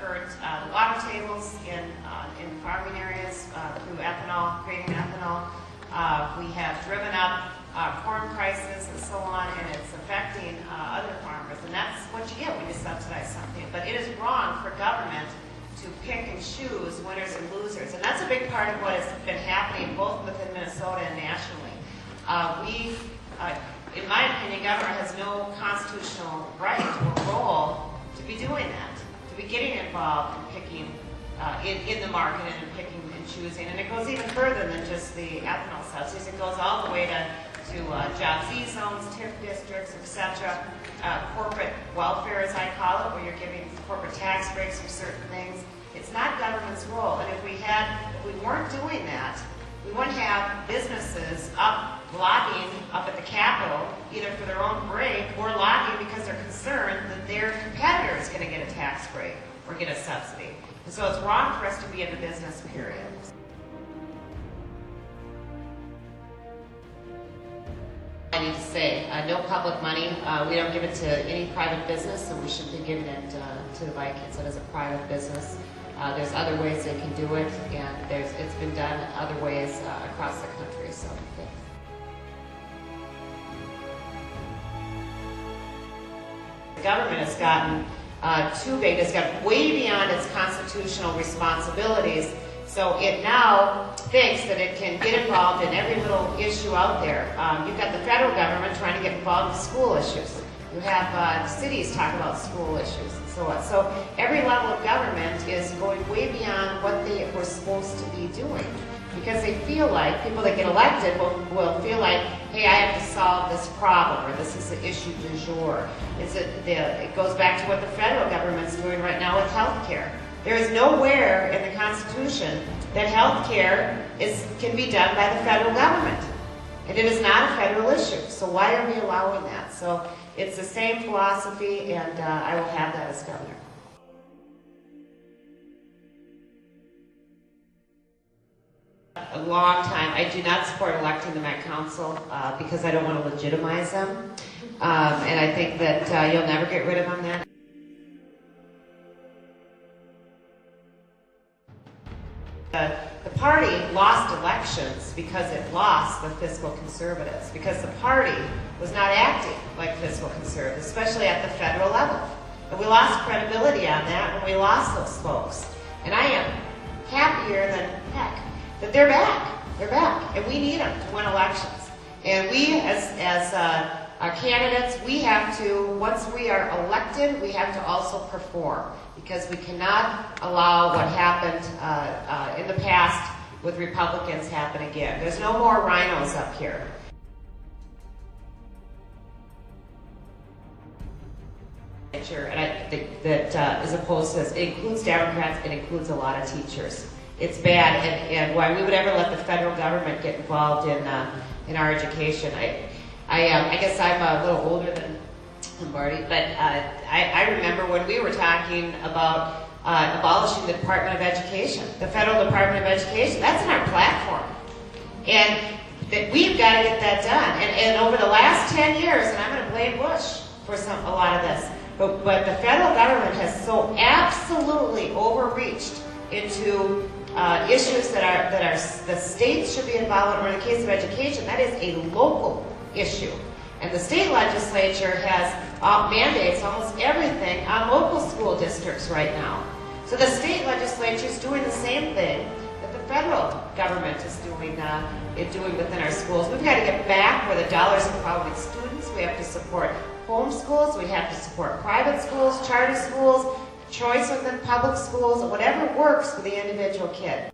convert the water tables in farming areas through ethanol, creating ethanol. We have driven up corn prices and so on, and it's affecting other farmers. And that's what you get when you subsidize something. But it is wrong for government to pick and choose winners and losers. And that's a big part of what has been happening both within Minnesota and nationally. In my opinion, government has no constitutional right or role to be doing that, to be getting involved in picking in the market and picking and choosing. And it goes even further than just the ethanol subsidies. It goes all the way to Job Z zones, TIF districts, etc. Corporate welfare, as I call it, where you're giving corporate tax breaks for certain things. It's not government's role. And if we weren't doing that, we wouldn't have businesses up lobbying up at the Capitol, either for their own break or lobbying because they're concerned that their competitor is going to get a tax break or get a subsidy. And so it's wrong for us to be in the business, period. I need to say, no public money. We don't give it to any private business, and we shouldn't be giving it to the Vikings. It is a private business. There's other ways they can do it, and it's been done other ways across the country. So, thanks. The government has gotten too big. It's got way beyond its constitutional responsibilities. So it now thinks that it can get involved in every little issue out there. You've got the federal government trying to get involved in school issues. You have cities talk about school issues and so on. So every level of government is going way beyond what they were supposed to be doing, because they feel like, people that get elected will feel like, hey, I have to solve this problem, or this is the issue du jour. It goes back to what the federal government's doing right now with health care. There is nowhere in the Constitution that health care can be done by the federal government. And it is not a federal issue. So why are we allowing that? So it's the same philosophy, and I will have that as governor. A long time. I do not support electing the Met Council because I don't want to legitimize them. And I think that you'll never get rid of them then. The party lost elections because it lost the fiscal conservatives, because the party was not acting like fiscal conservatives, especially at the federal level. And we lost credibility on that when we lost those folks. And I am happier than heck that they're back. They're back. And we need them to win elections. And we, as our candidates, we have to, once we are elected, we have to also perform, because we cannot allow what happened in the past with Republicans happen again. There's no more rhinos up here. And I think that is opposed to this. It includes Democrats, it includes a lot of teachers. It's bad, and why we would ever let the federal government get involved in our education. I guess I'm a little older than Marty, but I remember when we were talking about abolishing the Department of Education, the federal Department of Education. That's in our platform, and that we've got to get that done. And over the last 10 years, and I'm going to blame Bush for a lot of this, but the federal government has so absolutely overreached into issues that the states should be involved in, or in the case of education, that is a local issue. And the state legislature has mandates almost everything on local school districts right now. So the state legislature is doing the same thing that the federal government is doing within our schools. We've got to get back where the dollars are following students. We have to support homeschools. We have to support private schools, charter schools, choice within public schools, whatever works for the individual kid.